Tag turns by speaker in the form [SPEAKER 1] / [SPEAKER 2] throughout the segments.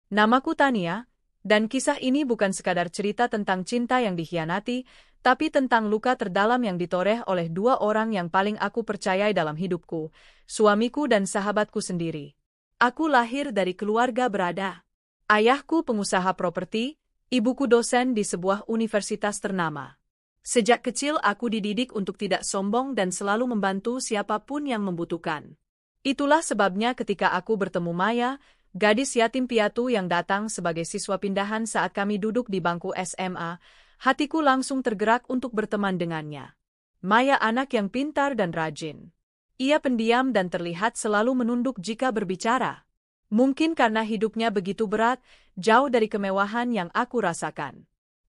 [SPEAKER 1] Namaku Tania, dan kisah ini bukan sekadar cerita tentang cinta yang dikhianati, tapi tentang luka terdalam yang ditoreh oleh dua orang yang paling aku percayai dalam hidupku, suamiku dan sahabatku sendiri. Aku lahir dari keluarga berada. Ayahku pengusaha properti, ibuku dosen di sebuah universitas ternama. Sejak kecil aku dididik untuk tidak sombong dan selalu membantu siapapun yang membutuhkan. Itulah sebabnya ketika aku bertemu Maya, gadis yatim piatu yang datang sebagai siswa pindahan saat kami duduk di bangku SMA, hatiku langsung tergerak untuk berteman dengannya. Maya anak yang pintar dan rajin. Ia pendiam dan terlihat selalu menunduk jika berbicara. Mungkin karena hidupnya begitu berat, jauh dari kemewahan yang aku rasakan.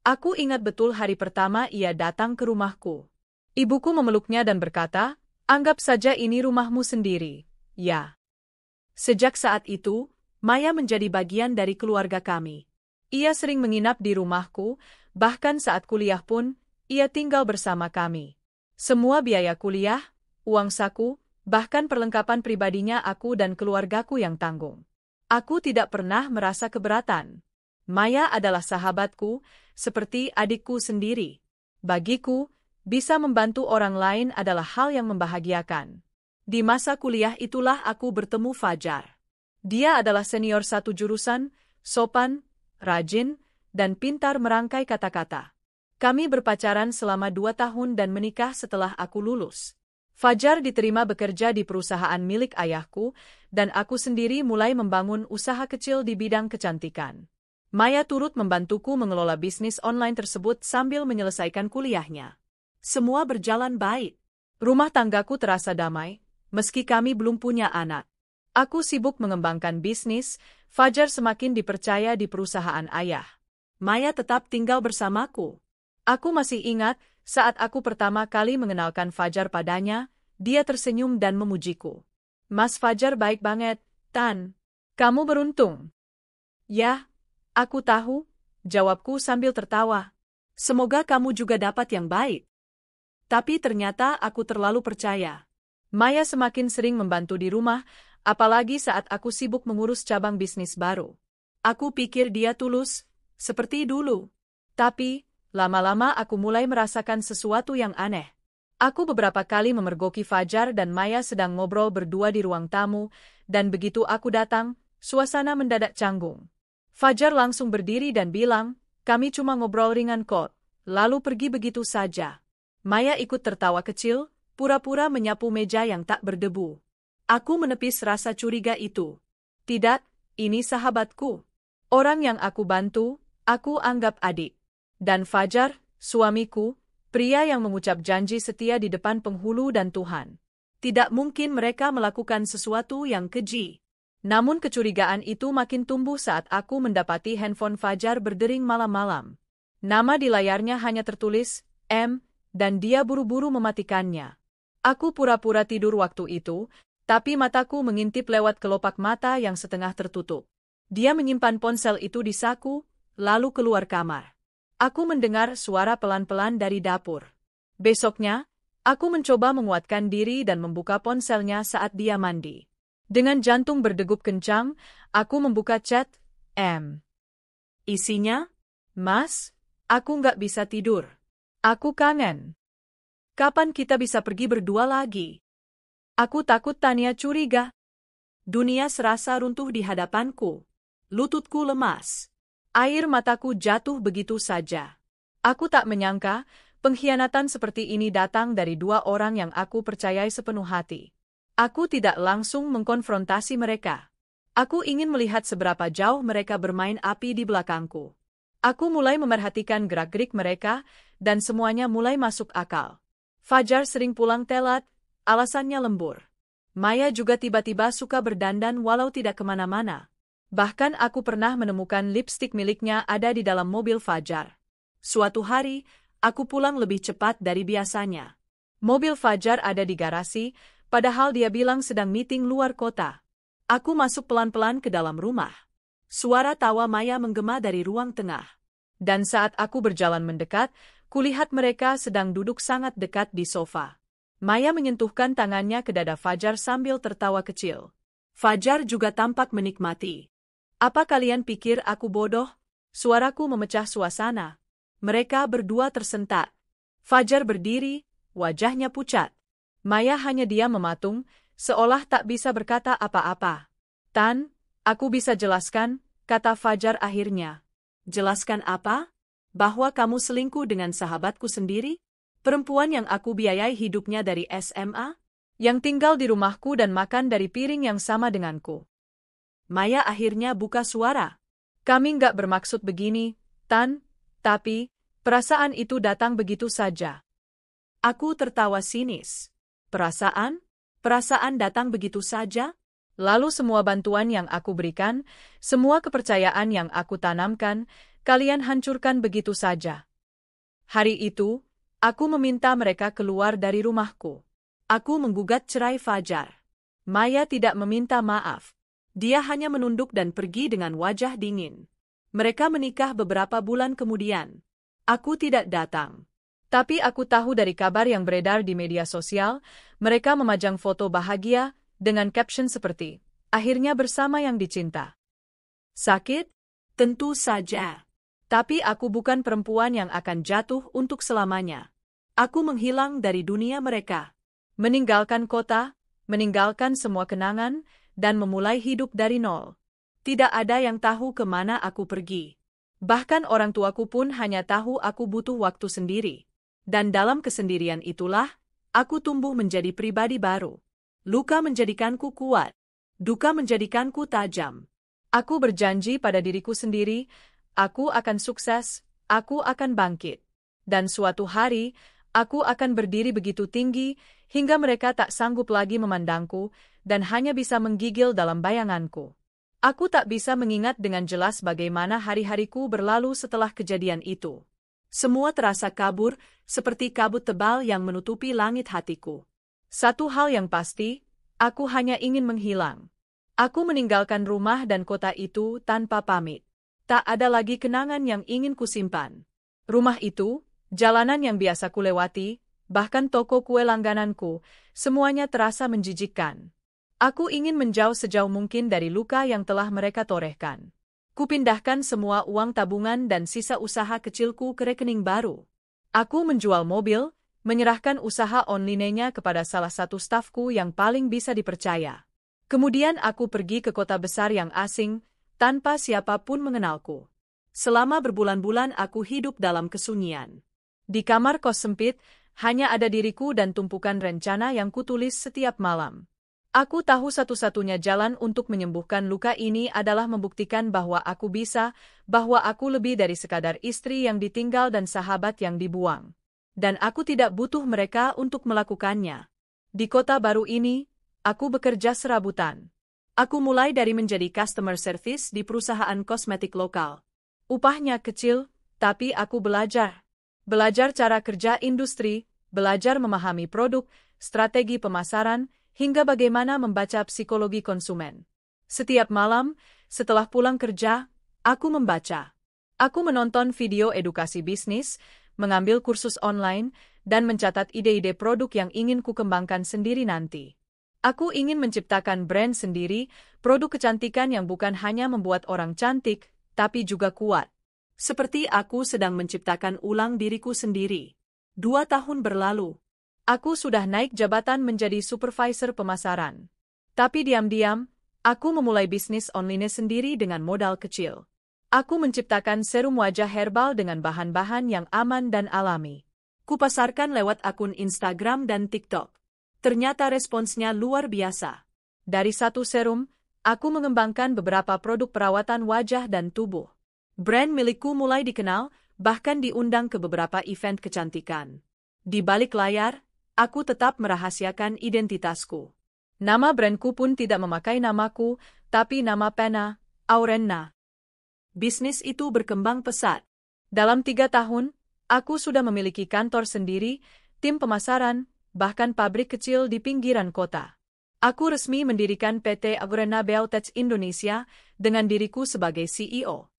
[SPEAKER 1] Aku ingat betul hari pertama ia datang ke rumahku. Ibuku memeluknya dan berkata, "Anggap saja ini rumahmu sendiri." Ya. Sejak saat itu, Maya menjadi bagian dari keluarga kami. Ia sering menginap di rumahku, bahkan saat kuliah pun, ia tinggal bersama kami. Semua biaya kuliah, uang saku, bahkan perlengkapan pribadinya aku dan keluargaku yang tanggung. Aku tidak pernah merasa keberatan. Maya adalah sahabatku, seperti adikku sendiri. Bagiku, bisa membantu orang lain adalah hal yang membahagiakan. Di masa kuliah itulah aku bertemu Fajar. Dia adalah senior satu jurusan, sopan, rajin, dan pintar merangkai kata-kata. Kami berpacaran selama 2 tahun dan menikah setelah aku lulus. Fajar diterima bekerja di perusahaan milik ayahku, dan aku sendiri mulai membangun usaha kecil di bidang kecantikan. Maya turut membantuku mengelola bisnis online tersebut sambil menyelesaikan kuliahnya. Semua berjalan baik. Rumah tanggaku terasa damai, meski kami belum punya anak. Aku sibuk mengembangkan bisnis, Fajar semakin dipercaya di perusahaan ayah. Maya tetap tinggal bersamaku. Aku masih ingat, saat aku pertama kali mengenalkan Fajar padanya, dia tersenyum dan memujiku. "Mas Fajar baik banget, Tan. Kamu beruntung." "Ya, aku tahu," jawabku sambil tertawa. "Semoga kamu juga dapat yang baik." Tapi ternyata aku terlalu percaya. Maya semakin sering membantu di rumah, apalagi saat aku sibuk mengurus cabang bisnis baru. Aku pikir dia tulus, seperti dulu. Tapi, lama-lama aku mulai merasakan sesuatu yang aneh. Aku beberapa kali memergoki Fajar dan Maya sedang ngobrol berdua di ruang tamu, dan begitu aku datang, suasana mendadak canggung. Fajar langsung berdiri dan bilang, "Kami cuma ngobrol ringan kok," lalu pergi begitu saja. Maya ikut tertawa kecil, pura-pura menyapu meja yang tak berdebu. Aku menepis rasa curiga itu. Tidak, ini sahabatku. Orang yang aku bantu, aku anggap adik. Dan Fajar, suamiku, pria yang mengucap janji setia di depan penghulu dan Tuhan. Tidak mungkin mereka melakukan sesuatu yang keji. Namun kecurigaan itu makin tumbuh saat aku mendapati handphone Fajar berdering malam-malam. Nama di layarnya hanya tertulis, M, dan dia buru-buru mematikannya. Aku pura-pura tidur waktu itu, tapi mataku mengintip lewat kelopak mata yang setengah tertutup. Dia menyimpan ponsel itu di saku, lalu keluar kamar. Aku mendengar suara pelan-pelan dari dapur. Besoknya, aku mencoba menguatkan diri dan membuka ponselnya saat dia mandi. Dengan jantung berdegup kencang, aku membuka chat, M. Isinya, "Mas, aku nggak bisa tidur. Aku kangen. Kapan kita bisa pergi berdua lagi?" Aku takut Tania curiga. Dunia serasa runtuh di hadapanku. Lututku lemas. Air mataku jatuh begitu saja. Aku tak menyangka, pengkhianatan seperti ini datang dari dua orang yang aku percayai sepenuh hati. Aku tidak langsung mengkonfrontasi mereka. Aku ingin melihat seberapa jauh mereka bermain api di belakangku. Aku mulai memerhatikan gerak-gerik mereka, dan semuanya mulai masuk akal. Fajar sering pulang telat, alasannya lembur. Maya juga tiba-tiba suka berdandan walau tidak kemana-mana. Bahkan aku pernah menemukan lipstik miliknya ada di dalam mobil Fajar. Suatu hari, aku pulang lebih cepat dari biasanya. Mobil Fajar ada di garasi, padahal dia bilang sedang meeting luar kota. Aku masuk pelan-pelan ke dalam rumah. Suara tawa Maya menggema dari ruang tengah. Dan saat aku berjalan mendekat, kulihat mereka sedang duduk sangat dekat di sofa. Maya menyentuhkan tangannya ke dada Fajar sambil tertawa kecil. Fajar juga tampak menikmati. Apa kalian pikir aku bodoh? Suaraku memecah suasana. Mereka berdua tersentak. Fajar berdiri, wajahnya pucat. Maya hanya diam mematung, seolah tak bisa berkata apa-apa. Tan, aku bisa jelaskan, kata Fajar akhirnya. Jelaskan apa? Bahwa kamu selingkuh dengan sahabatku sendiri? Perempuan yang aku biayai hidupnya dari SMA? Yang tinggal di rumahku dan makan dari piring yang sama denganku. Maya akhirnya buka suara. Kami nggak bermaksud begini, Tan, tapi perasaan itu datang begitu saja. Aku tertawa sinis. Perasaan? Perasaan datang begitu saja? Lalu semua bantuan yang aku berikan, semua kepercayaan yang aku tanamkan, kalian hancurkan begitu saja. Hari itu, aku meminta mereka keluar dari rumahku. Aku menggugat cerai Fajar. Maya tidak meminta maaf. Dia hanya menunduk dan pergi dengan wajah dingin. Mereka menikah beberapa bulan kemudian. Aku tidak datang. Tapi aku tahu dari kabar yang beredar di media sosial, mereka memajang foto bahagia dengan caption seperti, akhirnya bersama yang dicinta. Sakit? Tentu saja. Tapi aku bukan perempuan yang akan jatuh untuk selamanya. Aku menghilang dari dunia mereka. Meninggalkan kota, meninggalkan semua kenangan, dan memulai hidup dari nol. Tidak ada yang tahu kemana aku pergi. Bahkan orang tuaku pun hanya tahu aku butuh waktu sendiri. Dan dalam kesendirian itulah, aku tumbuh menjadi pribadi baru. Luka menjadikanku kuat. Duka menjadikanku tajam. Aku berjanji pada diriku sendiri, aku akan sukses, aku akan bangkit. Dan suatu hari, aku akan berdiri begitu tinggi, hingga mereka tak sanggup lagi memandangku, dan hanya bisa menggigil dalam bayanganku. Aku tak bisa mengingat dengan jelas bagaimana hari-hariku berlalu setelah kejadian itu. Semua terasa kabur, seperti kabut tebal yang menutupi langit hatiku. Satu hal yang pasti, aku hanya ingin menghilang. Aku meninggalkan rumah dan kota itu tanpa pamit. Tak ada lagi kenangan yang ingin kusimpan. Rumah itu, jalanan yang biasa kulewati, bahkan toko kue langgananku, semuanya terasa menjijikkan. Aku ingin menjauh sejauh mungkin dari luka yang telah mereka torehkan. Kupindahkan semua uang tabungan dan sisa usaha kecilku ke rekening baru. Aku menjual mobil, menyerahkan usaha online-nya kepada salah satu stafku yang paling bisa dipercaya. Kemudian aku pergi ke kota besar yang asing, tanpa siapapun mengenalku. Selama berbulan-bulan aku hidup dalam kesunyian. Di kamar kos sempit, hanya ada diriku dan tumpukan rencana yang kutulis setiap malam. Aku tahu satu-satunya jalan untuk menyembuhkan luka ini adalah membuktikan bahwa aku bisa, bahwa aku lebih dari sekadar istri yang ditinggal dan sahabat yang dibuang. Dan aku tidak butuh mereka untuk melakukannya. Di kota baru ini, aku bekerja serabutan. Aku mulai dari menjadi customer service di perusahaan kosmetik lokal. Upahnya kecil, tapi aku belajar. Belajar cara kerja industri, belajar memahami produk, strategi pemasaran, hingga bagaimana membaca psikologi konsumen. Setiap malam, setelah pulang kerja, aku membaca. Aku menonton video edukasi bisnis, mengambil kursus online, dan mencatat ide-ide produk yang ingin kukembangkan sendiri nanti. Aku ingin menciptakan brand sendiri, produk kecantikan yang bukan hanya membuat orang cantik, tapi juga kuat. Seperti aku sedang menciptakan ulang diriku sendiri. 2 tahun berlalu. Aku sudah naik jabatan menjadi supervisor pemasaran. Tapi diam-diam, aku memulai bisnis online sendiri dengan modal kecil. Aku menciptakan serum wajah herbal dengan bahan-bahan yang aman dan alami. Kupasarkan lewat akun Instagram dan TikTok. Ternyata responsnya luar biasa. Dari satu serum, aku mengembangkan beberapa produk perawatan wajah dan tubuh. Brand milikku mulai dikenal, bahkan diundang ke beberapa event kecantikan. Di balik layar, aku tetap merahasiakan identitasku. Nama brandku pun tidak memakai namaku, tapi nama pena, Aurenna. Bisnis itu berkembang pesat. Dalam 3 tahun, aku sudah memiliki kantor sendiri, tim pemasaran, bahkan pabrik kecil di pinggiran kota. Aku resmi mendirikan PT Aurenna Biotech Indonesia dengan diriku sebagai CEO.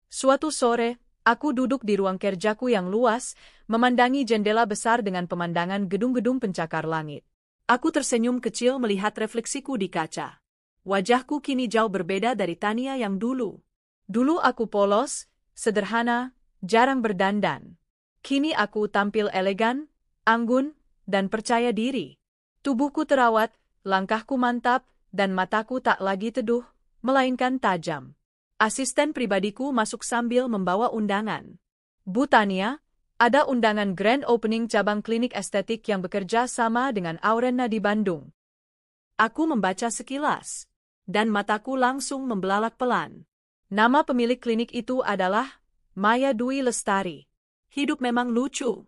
[SPEAKER 1] Suatu sore, aku duduk di ruang kerjaku yang luas, memandangi jendela besar dengan pemandangan gedung-gedung pencakar langit. Aku tersenyum kecil melihat refleksiku di kaca.
[SPEAKER 2] Wajahku kini jauh berbeda dari Tania yang dulu.
[SPEAKER 1] Dulu aku polos, sederhana, jarang berdandan. Kini aku tampil elegan, anggun, dan percaya diri. Tubuhku terawat, langkahku mantap, dan mataku tak lagi teduh, melainkan tajam. Asisten pribadiku masuk sambil membawa undangan. Bu Tania, ada undangan grand opening cabang klinik estetik yang bekerja sama dengan Aurena di Bandung.
[SPEAKER 2] Aku membaca sekilas, dan mataku langsung membelalak pelan.
[SPEAKER 1] Nama pemilik klinik itu adalah Maya Dwi Lestari.
[SPEAKER 2] Hidup memang lucu.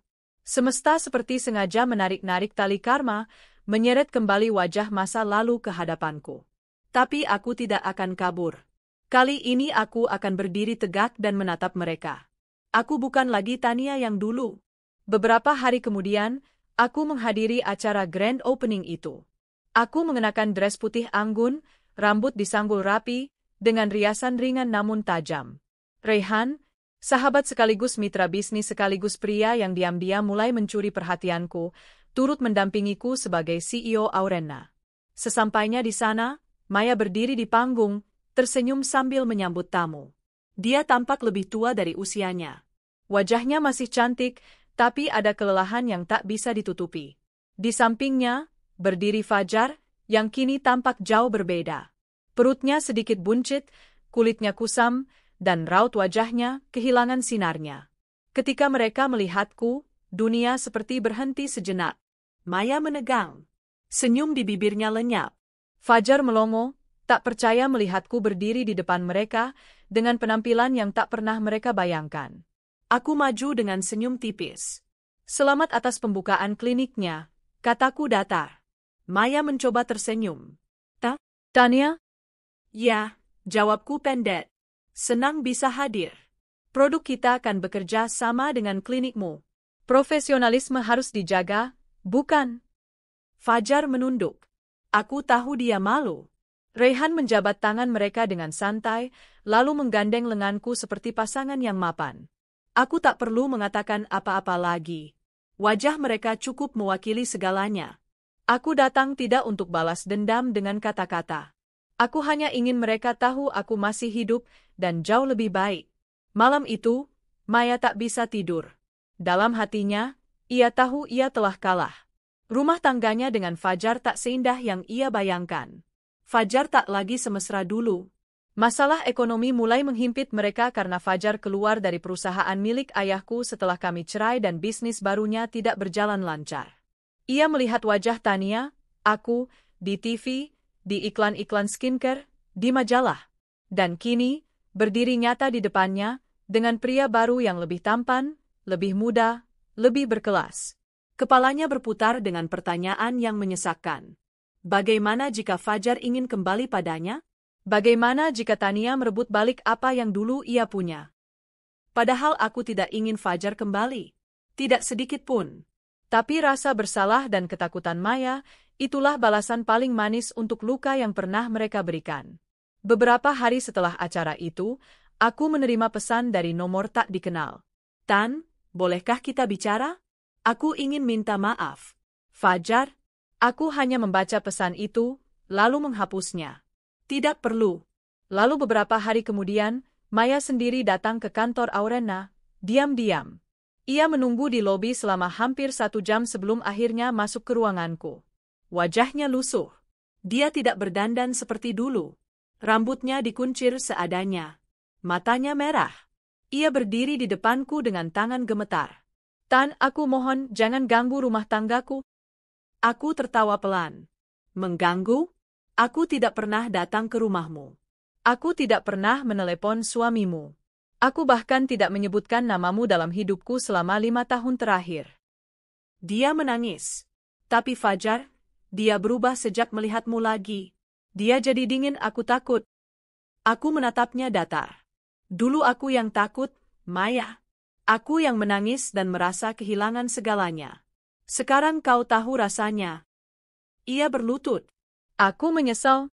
[SPEAKER 1] Semesta seperti sengaja menarik-narik tali karma, menyeret kembali wajah masa lalu ke hadapanku.
[SPEAKER 2] Tapi aku tidak akan kabur. Kali ini aku akan berdiri tegak dan menatap mereka. Aku bukan lagi Tania yang dulu.
[SPEAKER 1] Beberapa hari kemudian, aku menghadiri acara grand opening itu. Aku mengenakan dress putih anggun, rambut disanggul rapi, dengan riasan ringan namun tajam. Raihan, sahabat sekaligus mitra bisnis sekaligus pria yang diam-diam mulai mencuri perhatianku, turut mendampingiku sebagai CEO Aurena. Sesampainya di sana, Maya berdiri di panggung, tersenyum sambil menyambut tamu. Dia tampak lebih tua dari usianya. Wajahnya masih cantik, tapi ada kelelahan yang tak bisa ditutupi. Di sampingnya, berdiri Fajar, yang kini tampak jauh berbeda. Perutnya sedikit buncit, kulitnya kusam, dan raut wajahnya kehilangan sinarnya. Ketika mereka melihatku, dunia seperti berhenti sejenak.
[SPEAKER 2] Maya menegang. Senyum di bibirnya lenyap.
[SPEAKER 1] Fajar melongo, tak percaya melihatku berdiri di depan mereka, dengan penampilan yang tak pernah mereka bayangkan.
[SPEAKER 2] Aku maju dengan senyum tipis.
[SPEAKER 1] Selamat atas pembukaan kliniknya, kataku datar.
[SPEAKER 2] Maya mencoba tersenyum.
[SPEAKER 1] Tania?
[SPEAKER 2] Ya, jawabku pendek. Senang bisa hadir.
[SPEAKER 1] Produk kita akan bekerja sama dengan klinikmu. Profesionalisme harus dijaga, bukan?
[SPEAKER 2] Fajar menunduk. Aku tahu dia malu.
[SPEAKER 1] Raihan menjabat tangan mereka dengan santai, lalu menggandeng lenganku seperti pasangan yang mapan.
[SPEAKER 2] Aku tak perlu mengatakan apa-apa lagi. Wajah mereka cukup mewakili segalanya.
[SPEAKER 1] Aku datang tidak untuk balas dendam dengan kata-kata. Aku hanya ingin mereka tahu aku masih hidup dan jauh lebih baik. Malam itu, Maya tak bisa tidur. Dalam hatinya, ia tahu ia telah kalah. Rumah tangganya dengan Fajar tak seindah yang ia bayangkan.
[SPEAKER 2] Fajar tak lagi semesra dulu.
[SPEAKER 1] Masalah ekonomi mulai menghimpit mereka karena Fajar keluar dari perusahaan milik ayahku setelah kami cerai dan bisnis barunya tidak berjalan lancar. Ia melihat wajah Tania, aku, di TV, di iklan-iklan skincare, di majalah. Dan kini, berdiri nyata di depannya, dengan pria baru yang lebih tampan, lebih muda, lebih berkelas.
[SPEAKER 2] Kepalanya berputar dengan pertanyaan yang menyesakkan. Bagaimana jika Fajar ingin kembali padanya?
[SPEAKER 1] Bagaimana jika Tania merebut balik apa yang dulu ia punya?
[SPEAKER 2] Padahal aku tidak ingin Fajar kembali. Tidak sedikit pun.
[SPEAKER 1] Tapi rasa bersalah dan ketakutan Maya, itulah balasan paling manis untuk luka yang pernah mereka berikan. Beberapa hari setelah acara itu, aku menerima pesan dari nomor tak dikenal.
[SPEAKER 2] Tan, bolehkah kita bicara? Aku ingin minta maaf.
[SPEAKER 1] Fajar, aku hanya membaca pesan itu, lalu menghapusnya.
[SPEAKER 2] Tidak perlu.
[SPEAKER 1] Lalu beberapa hari kemudian, Maya sendiri datang ke kantor Aurena, diam-diam. Ia menunggu di lobi selama hampir 1 jam sebelum akhirnya masuk ke ruanganku.
[SPEAKER 2] Wajahnya lusuh. Dia tidak berdandan seperti dulu. Rambutnya dikuncir seadanya. Matanya merah. Ia berdiri di depanku dengan tangan gemetar.
[SPEAKER 1] Tan, aku mohon jangan ganggu rumah tanggaku.
[SPEAKER 2] Aku tertawa pelan. Mengganggu? Aku tidak pernah datang ke rumahmu.
[SPEAKER 1] Aku tidak pernah menelepon suamimu. Aku bahkan tidak menyebutkan namamu dalam hidupku selama 5 tahun terakhir.
[SPEAKER 2] Dia menangis. Tapi Fajar, dia berubah sejak melihatmu lagi. Dia jadi dingin, aku takut. Aku menatapnya datar. Dulu aku yang takut, Maya. Aku yang menangis dan merasa kehilangan segalanya. Sekarang kau tahu rasanya. Ia berlutut.
[SPEAKER 1] Aku menyesal.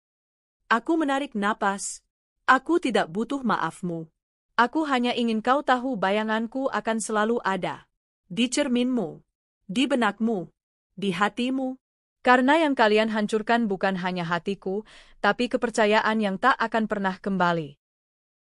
[SPEAKER 2] Aku menarik napas. Aku tidak butuh maafmu.
[SPEAKER 1] Aku hanya ingin kau tahu bayanganku akan selalu ada.
[SPEAKER 2] Di cerminmu. Di benakmu. Di hatimu.
[SPEAKER 1] Karena yang kalian hancurkan bukan hanya hatiku, tapi kepercayaan yang tak akan pernah kembali.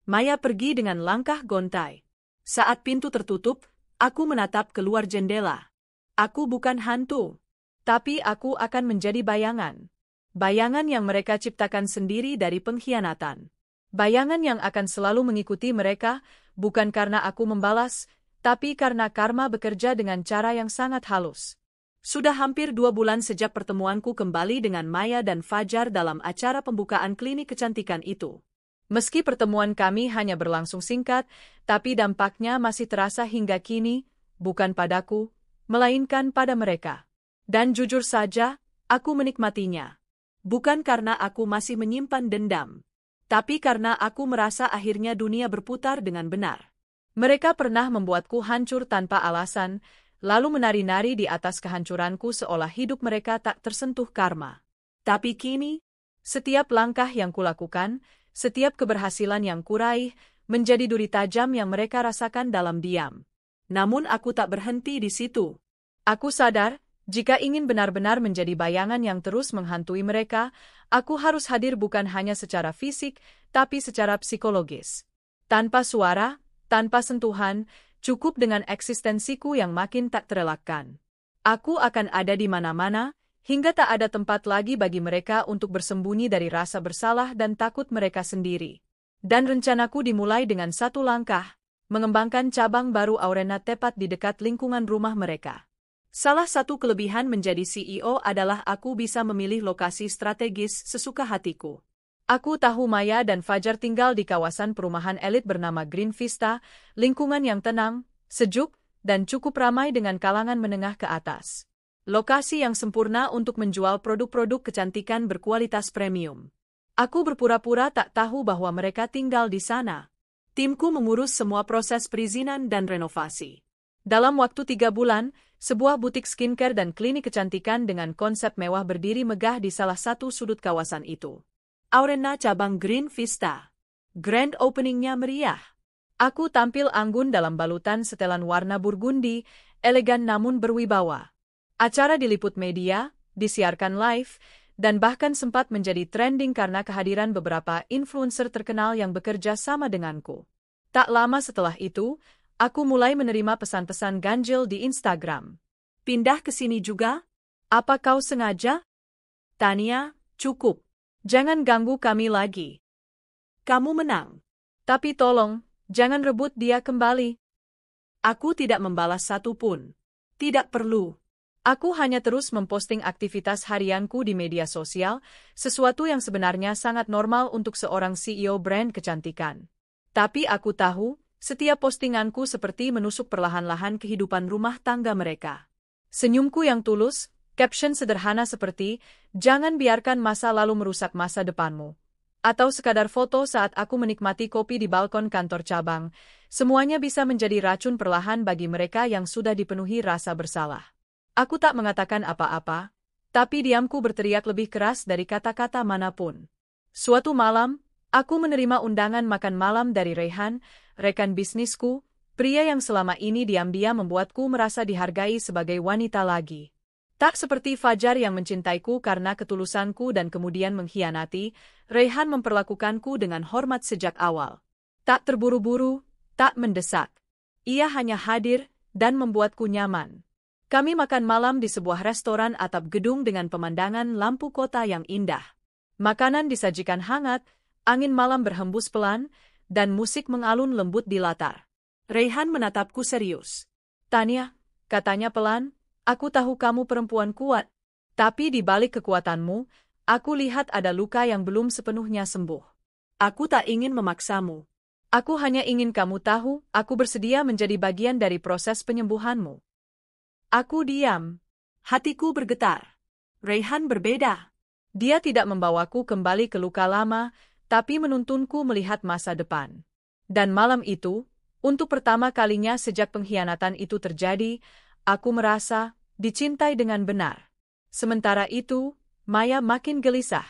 [SPEAKER 2] Maya pergi dengan langkah gontai. Saat pintu tertutup, aku menatap keluar jendela. Aku bukan hantu.
[SPEAKER 1] Tapi aku akan menjadi bayangan. Bayangan yang mereka ciptakan sendiri dari pengkhianatan. Bayangan yang akan selalu mengikuti mereka, bukan karena aku membalas, tapi karena karma bekerja dengan cara yang sangat halus.
[SPEAKER 2] Sudah hampir 2 bulan sejak pertemuanku kembali dengan Maya dan Fajar dalam acara pembukaan klinik kecantikan itu.
[SPEAKER 1] Meski pertemuan kami hanya berlangsung singkat, tapi dampaknya masih terasa hingga kini, bukan padaku, melainkan pada mereka. Dan jujur saja, aku menikmatinya. Bukan karena aku masih menyimpan dendam, tapi karena aku merasa akhirnya dunia berputar dengan benar. Mereka pernah membuatku hancur tanpa alasan, lalu menari-nari di atas kehancuranku seolah hidup mereka tak tersentuh karma. Tapi kini, setiap langkah yang kulakukan, setiap keberhasilan yang kuraih, menjadi duri tajam yang mereka rasakan dalam diam.
[SPEAKER 2] Namun aku tak berhenti di situ.
[SPEAKER 1] Aku sadar, jika ingin benar-benar menjadi bayangan yang terus menghantui mereka, aku harus hadir bukan hanya secara fisik, tapi secara psikologis. Tanpa suara, tanpa sentuhan, cukup dengan eksistensiku yang makin tak terelakkan. Aku akan ada di mana-mana, hingga tak ada tempat lagi bagi mereka untuk bersembunyi dari rasa bersalah dan takut mereka sendiri. Dan rencanaku dimulai dengan satu langkah, mengembangkan cabang baru Aurena tepat di dekat lingkungan rumah mereka. Salah satu kelebihan menjadi CEO adalah aku bisa memilih lokasi strategis sesuka hatiku. Aku tahu Maya dan Fajar tinggal di kawasan perumahan elit bernama Green Vista, lingkungan yang tenang, sejuk, dan cukup ramai dengan kalangan menengah ke atas. Lokasi yang sempurna untuk menjual produk-produk kecantikan berkualitas premium. Aku berpura-pura tak tahu bahwa mereka tinggal di sana. Timku mengurus semua proses perizinan dan renovasi. Dalam waktu 3 bulan, sebuah butik skincare dan klinik kecantikan dengan konsep mewah berdiri megah di salah satu sudut kawasan itu. Aurena cabang Green Vista. Grand opening-nya meriah. Aku tampil anggun dalam balutan setelan warna burgundi, elegan namun berwibawa. Acara diliput media, disiarkan live, dan bahkan sempat menjadi trending karena kehadiran beberapa influencer terkenal yang bekerja sama denganku. Tak lama setelah itu, aku mulai menerima pesan-pesan ganjil di Instagram. Pindah ke sini juga? Apa kau sengaja? Tania, cukup. Jangan ganggu kami lagi. Kamu menang. Tapi tolong, jangan rebut dia kembali. Aku tidak membalas satu pun. Tidak perlu. Aku hanya terus memposting aktivitas harianku di media sosial, sesuatu yang sebenarnya sangat normal untuk seorang CEO brand kecantikan. Tapi aku tahu, setiap postinganku seperti menusuk perlahan-lahan kehidupan rumah tangga mereka. Senyumku yang tulus, caption sederhana seperti, "Jangan biarkan masa lalu merusak masa depanmu." Atau sekadar foto saat aku menikmati kopi di balkon kantor cabang, semuanya bisa menjadi racun perlahan bagi mereka yang sudah dipenuhi rasa bersalah. Aku tak mengatakan apa-apa, tapi diamku berteriak lebih keras dari kata-kata manapun. Suatu malam, aku menerima undangan makan malam dari Rehan, rekan bisnisku, pria yang selama ini diam-diam membuatku merasa dihargai sebagai wanita lagi. Tak seperti Fajar yang mencintaiku karena ketulusanku dan kemudian mengkhianati, Rehan memperlakukanku dengan hormat sejak awal. Tak terburu-buru, tak mendesak. Ia hanya hadir dan membuatku nyaman. Kami makan malam di sebuah restoran atap gedung dengan pemandangan lampu kota yang indah. Makanan disajikan hangat, angin malam berhembus pelan, dan musik mengalun lembut di latar. Rehan menatapku serius. "Tania," katanya pelan, "aku tahu kamu perempuan kuat, tapi di balik kekuatanmu, aku lihat ada luka yang belum sepenuhnya sembuh. Aku tak ingin memaksamu. Aku hanya ingin kamu tahu, aku bersedia menjadi bagian dari proses penyembuhanmu." Aku diam. Hatiku bergetar. Rehan berbeda. Dia tidak membawaku kembali ke luka lama, tapi menuntunku melihat masa depan. Dan malam itu, untuk pertama kalinya sejak pengkhianatan itu terjadi, aku merasa dicintai dengan benar. Sementara itu, Maya makin gelisah.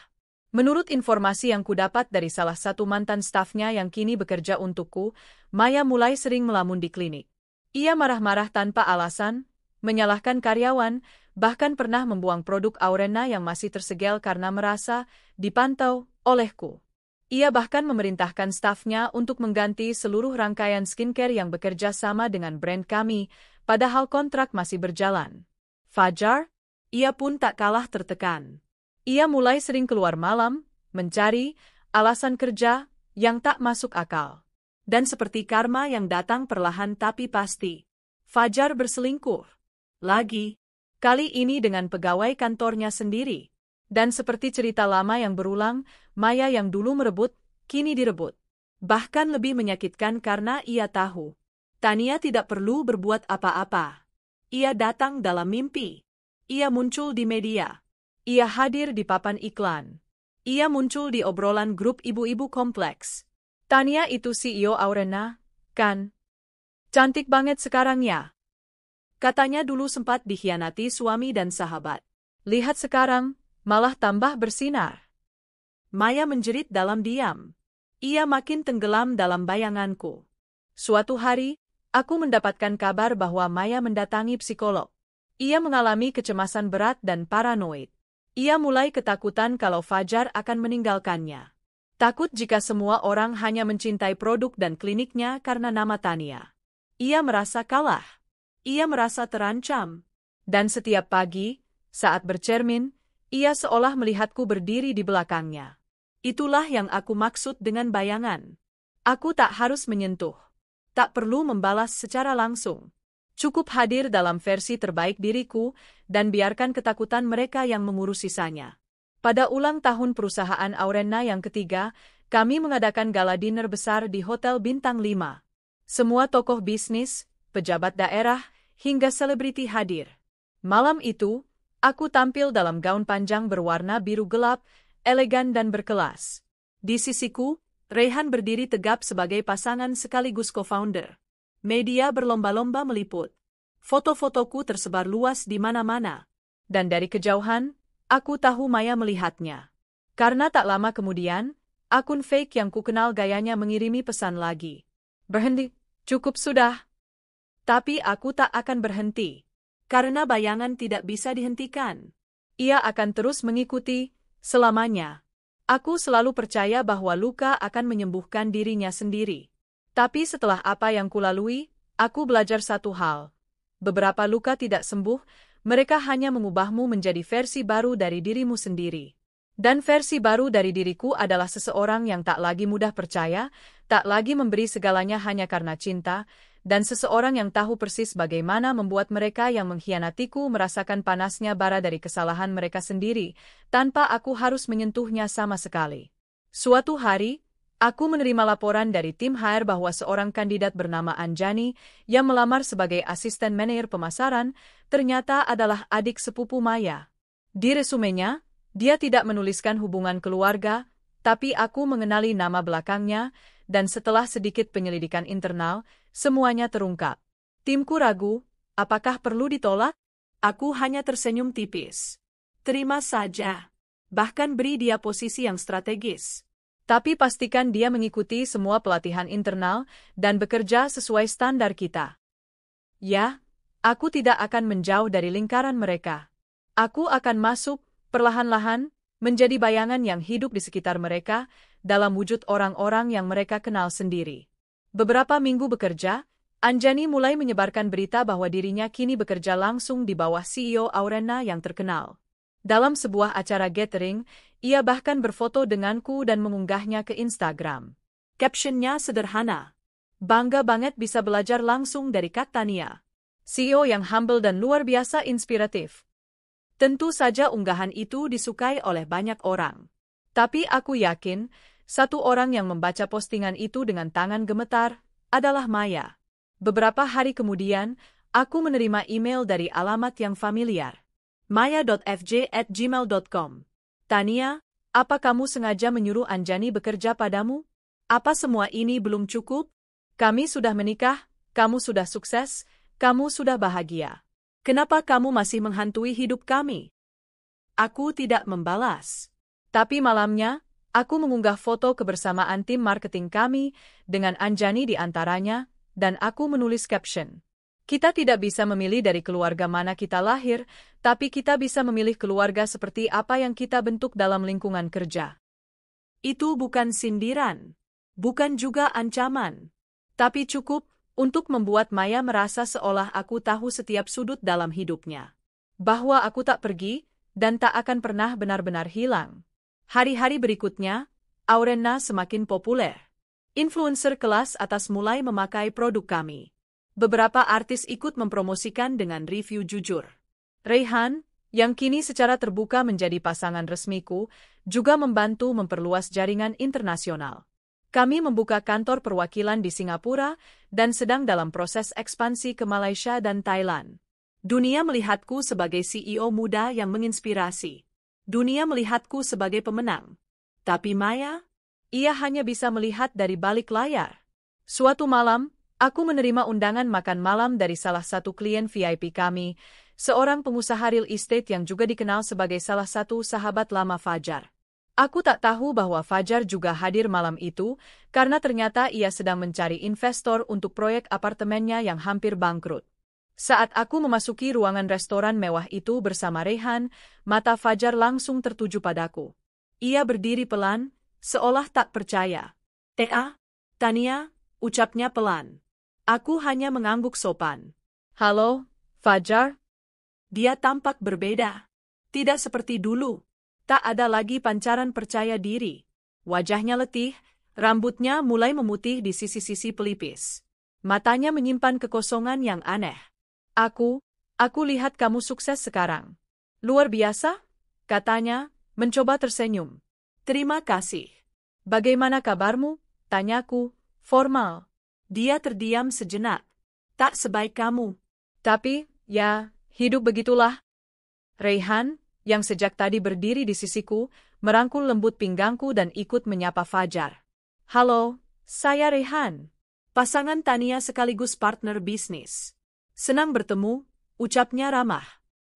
[SPEAKER 1] Menurut informasi yang kudapat dari salah satu mantan stafnya yang kini bekerja untukku, Maya mulai sering melamun di klinik. Ia marah-marah tanpa alasan, menyalahkan karyawan, bahkan pernah membuang produk Aurena yang masih tersegel karena merasa dipantau olehku. Ia bahkan memerintahkan stafnya untuk mengganti seluruh rangkaian skincare yang bekerja sama dengan brand kami, padahal kontrak masih berjalan. Fajar, ia pun tak kalah tertekan. Ia mulai sering keluar malam, mencari alasan kerja yang tak masuk akal. Dan seperti karma yang datang perlahan tapi pasti, Fajar berselingkuh. Lagi, kali ini dengan pegawai kantornya sendiri. Dan seperti cerita lama yang berulang, Maya yang dulu merebut, kini direbut. Bahkan lebih menyakitkan karena ia tahu. Tania tidak perlu berbuat apa-apa. Ia datang dalam mimpi. Ia muncul di media. Ia hadir di papan iklan. Ia muncul di obrolan grup ibu-ibu kompleks. Tania itu CEO Aurena, kan? Cantik banget sekarang ya. Katanya dulu sempat dikhianati suami dan sahabat. Lihat sekarang, malah tambah bersinar. Maya menjerit dalam diam. Ia makin tenggelam dalam bayanganku. Suatu hari, aku mendapatkan kabar bahwa Maya mendatangi psikolog. Ia mengalami kecemasan berat dan paranoid. Ia mulai ketakutan kalau Fajar akan meninggalkannya. Takut jika semua orang hanya mencintai produk dan kliniknya karena nama Tania. Ia merasa kalah. Ia merasa terancam. Dan setiap pagi, saat bercermin, ia seolah melihatku berdiri di belakangnya. Itulah yang aku maksud dengan bayangan. Aku tak harus menyentuh. Tak perlu membalas secara langsung. Cukup hadir dalam versi terbaik diriku dan biarkan ketakutan mereka yang mengurus sisanya. Pada ulang tahun perusahaan Aurena yang ketiga, kami mengadakan gala dinner besar di Hotel Bintang 5. Semua tokoh bisnis, pejabat daerah, hingga selebriti hadir. Malam itu, aku tampil dalam gaun panjang berwarna biru gelap, elegan dan berkelas. Di sisiku, Rehan berdiri tegap sebagai pasangan sekaligus co-founder. Media berlomba-lomba meliput. Foto-fotoku tersebar luas di mana-mana. Dan dari kejauhan, aku tahu Maya melihatnya. Karena tak lama kemudian, akun fake yang kukenal gayanya mengirimi pesan lagi. Berhenti, cukup sudah. Tapi aku tak akan berhenti. Karena bayangan tidak bisa dihentikan. Ia akan terus mengikuti, selamanya. Aku selalu percaya bahwa luka akan menyembuhkan dirinya sendiri. Tapi setelah apa yang kulalui, aku belajar satu hal. Beberapa luka tidak sembuh, mereka hanya mengubahmu menjadi versi baru dari dirimu sendiri. Dan versi baru dari diriku adalah seseorang yang tak lagi mudah percaya, tak lagi memberi segalanya hanya karena cinta, dan seseorang yang tahu persis bagaimana membuat mereka yang mengkhianatiku merasakan panasnya bara dari kesalahan mereka sendiri, tanpa aku harus menyentuhnya sama sekali. Suatu hari, aku menerima laporan dari tim HR bahwa seorang kandidat bernama Anjani yang melamar sebagai asisten manajer pemasaran ternyata adalah adik sepupu Maya. Di resumenya, dia tidak menuliskan hubungan keluarga, tapi aku mengenali nama belakangnya, dan setelah sedikit penyelidikan internal, semuanya terungkap. Timku ragu, apakah perlu ditolak? Aku hanya tersenyum tipis. Terima saja. Bahkan beri dia posisi yang strategis. Tapi pastikan dia mengikuti semua pelatihan internal dan bekerja sesuai standar kita. Ya, aku tidak akan menjauh dari lingkaran mereka. Aku akan masuk, perlahan-lahan, menjadi bayangan yang hidup di sekitar mereka, dalam wujud orang-orang yang mereka kenal sendiri. Beberapa minggu bekerja, Anjani mulai menyebarkan berita bahwa dirinya kini bekerja langsung di bawah CEO Aurena yang terkenal. Dalam sebuah acara gathering, ia bahkan berfoto denganku dan mengunggahnya ke Instagram. Captionnya sederhana. Bangga banget bisa belajar langsung dari Kak Tania. CEO yang humble dan luar biasa inspiratif. Tentu saja unggahan itu disukai oleh banyak orang. Tapi aku yakin, satu orang yang membaca postingan itu dengan tangan gemetar adalah Maya. Beberapa hari kemudian, aku menerima email dari alamat yang familiar. maya.fj@gmail.com. Tania, apa kamu sengaja menyuruh Anjani bekerja padamu? Apa semua ini belum cukup? Kami sudah menikah, kamu sudah sukses, kamu sudah bahagia. Kenapa kamu masih menghantui hidup kami? Aku tidak membalas. Tapi malamnya, aku mengunggah foto kebersamaan tim marketing kami dengan Anjani di antaranya, dan aku menulis caption. Kita tidak bisa memilih dari keluarga mana kita lahir, tapi kita bisa memilih keluarga seperti apa yang kita bentuk dalam lingkungan kerja.
[SPEAKER 2] Itu bukan sindiran, bukan juga ancaman, tapi cukup untuk membuat Maya merasa seolah aku tahu setiap sudut dalam hidupnya.
[SPEAKER 1] Bahwa aku tak pergi, dan tak akan pernah benar-benar hilang. Hari-hari berikutnya, Aurena semakin populer. Influencer kelas atas mulai memakai produk kami. Beberapa artis ikut mempromosikan dengan review jujur. Rayhan, yang kini secara terbuka menjadi pasangan resmiku, juga membantu memperluas jaringan internasional. Kami membuka kantor perwakilan di Singapura dan sedang dalam proses ekspansi ke Malaysia dan Thailand. Dunia melihatku sebagai CEO muda yang menginspirasi. Dunia melihatku sebagai pemenang. Tapi Maya, ia hanya bisa melihat dari balik layar. Suatu malam, aku menerima undangan makan malam dari salah satu klien VIP kami, seorang pengusaha real estate yang juga dikenal sebagai salah satu sahabat lama Fajar. Aku tak tahu bahwa Fajar juga hadir malam itu, karena ternyata ia sedang mencari investor untuk proyek apartemennya yang hampir bangkrut. Saat aku memasuki ruangan restoran mewah itu bersama Rayhan, mata Fajar langsung tertuju padaku. Ia berdiri pelan, seolah tak percaya. Tania, ucapnya pelan. Aku hanya mengangguk sopan. Halo, Fajar? Dia tampak berbeda. Tidak seperti dulu. Tak ada lagi pancaran percaya diri. Wajahnya letih, rambutnya mulai memutih di sisi-sisi pelipis. Matanya menyimpan kekosongan yang aneh. Aku lihat kamu sukses sekarang. Luar biasa, katanya, mencoba tersenyum. Terima kasih. Bagaimana kabarmu? Tanyaku, formal. Dia terdiam sejenak. Tak sebaik kamu. Tapi, ya, hidup begitulah. Rayhan, yang sejak tadi berdiri di sisiku, merangkul lembut pinggangku dan ikut menyapa Fajar. Halo, saya Rayhan. Pasangan Tania sekaligus partner bisnis. Senang bertemu, ucapnya ramah.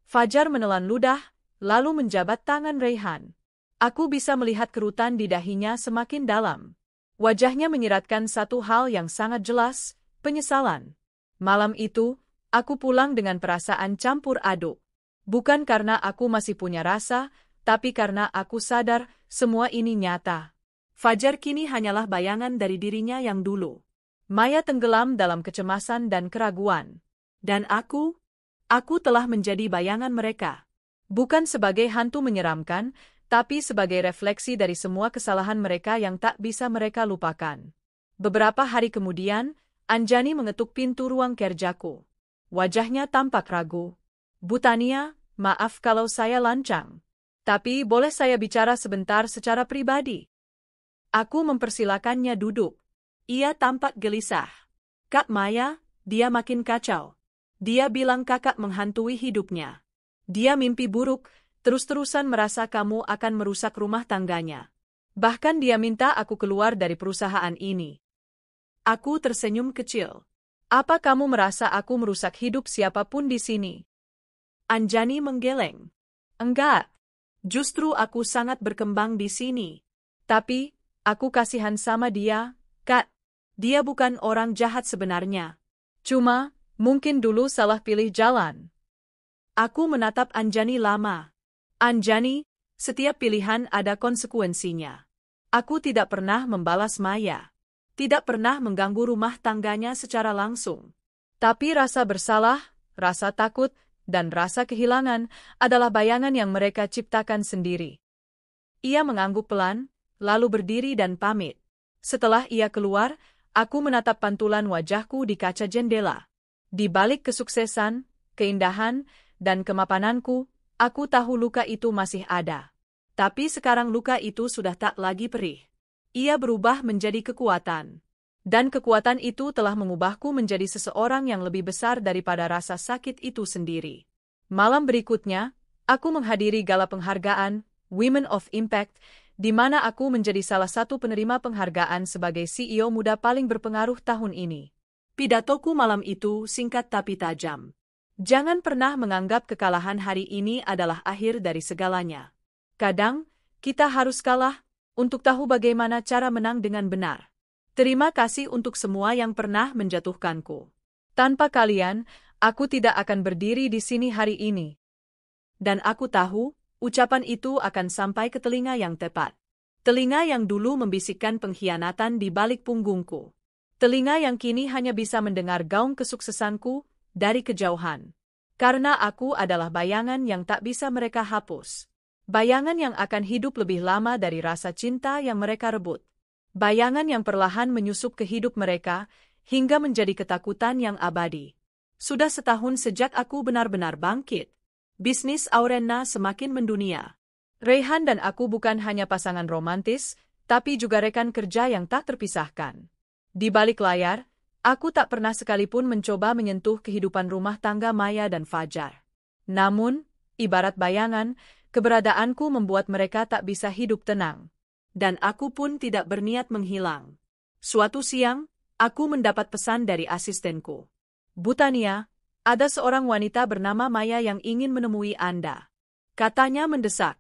[SPEAKER 1] Fajar menelan ludah, lalu menjabat tangan Rayhan. Aku bisa melihat kerutan di dahinya semakin dalam. Wajahnya menyiratkan satu hal yang sangat jelas, penyesalan. Malam itu, aku pulang dengan perasaan campur aduk. Bukan karena aku masih punya rasa, tapi karena aku sadar semua ini nyata. Fajar kini hanyalah bayangan dari dirinya yang dulu. Maya tenggelam dalam kecemasan dan keraguan. Dan aku telah menjadi bayangan mereka. Bukan sebagai hantu menyeramkan, tapi sebagai refleksi dari semua kesalahan mereka yang tak bisa mereka lupakan. Beberapa hari kemudian, Anjani mengetuk pintu ruang kerjaku. Wajahnya tampak ragu. Bu Tania, maaf kalau saya lancang. Tapi boleh saya bicara sebentar secara pribadi? Aku mempersilakannya duduk. Ia tampak gelisah. Kak Maya, dia makin kacau. Dia bilang kakak menghantui hidupnya. Dia mimpi buruk, terus-terusan merasa kamu akan merusak rumah tangganya. Bahkan dia minta aku keluar dari perusahaan ini. Aku tersenyum kecil. Apa kamu merasa aku merusak hidup siapapun di sini? Anjani menggeleng. Enggak. Justru aku sangat berkembang di sini. Tapi, aku kasihan sama dia, Kak. Dia bukan orang jahat sebenarnya. Cuma, mungkin dulu salah pilih jalan. Aku menatap Anjani lama. Anjani, setiap pilihan ada konsekuensinya. Aku tidak pernah membalas Maya. Tidak pernah mengganggu rumah tangganya secara langsung. Tapi rasa bersalah, rasa takut, dan rasa kehilangan adalah bayangan yang mereka ciptakan sendiri. Ia mengangguk pelan, lalu berdiri dan pamit. Setelah ia keluar, aku menatap pantulan wajahku di kaca jendela. Di balik kesuksesan, keindahan, dan kemapananku, aku tahu luka itu masih ada. Tapi sekarang luka itu sudah tak lagi perih. Ia berubah menjadi kekuatan. Dan kekuatan itu telah mengubahku menjadi seseorang yang lebih besar daripada rasa sakit itu sendiri. Malam berikutnya, aku menghadiri gala penghargaan, Women of Impact, di mana aku menjadi salah satu penerima penghargaan sebagai CEO muda paling berpengaruh tahun ini. Pidatoku malam itu singkat tapi tajam. Jangan pernah menganggap kekalahan hari ini adalah akhir dari segalanya. Kadang, kita harus kalah untuk tahu bagaimana cara menang dengan benar. Terima kasih untuk semua yang pernah menjatuhkanku. Tanpa kalian, aku tidak akan berdiri di sini hari ini.
[SPEAKER 2] Dan aku tahu, ucapan itu akan sampai ke telinga yang tepat. Telinga yang dulu membisikkan pengkhianatan di balik punggungku. Telinga yang kini hanya bisa mendengar gaung kesuksesanku dari kejauhan. Karena aku adalah bayangan yang tak bisa mereka hapus. Bayangan yang akan hidup lebih lama dari rasa cinta yang mereka rebut. Bayangan yang perlahan menyusup ke hidup mereka, hingga menjadi ketakutan yang abadi. Sudah setahun sejak aku benar-benar bangkit. Bisnis Aurena semakin mendunia.
[SPEAKER 1] Raihan dan aku bukan hanya pasangan romantis, tapi juga rekan kerja yang tak terpisahkan. Di balik layar, aku tak pernah sekalipun mencoba menyentuh kehidupan rumah tangga Maya dan Fajar. Namun, ibarat bayangan, keberadaanku membuat mereka tak bisa hidup tenang.
[SPEAKER 2] Dan aku pun tidak berniat menghilang. Suatu siang, aku mendapat pesan dari asistenku.
[SPEAKER 1] Bu Tania, ada seorang wanita bernama Maya yang ingin menemui Anda. Katanya mendesak.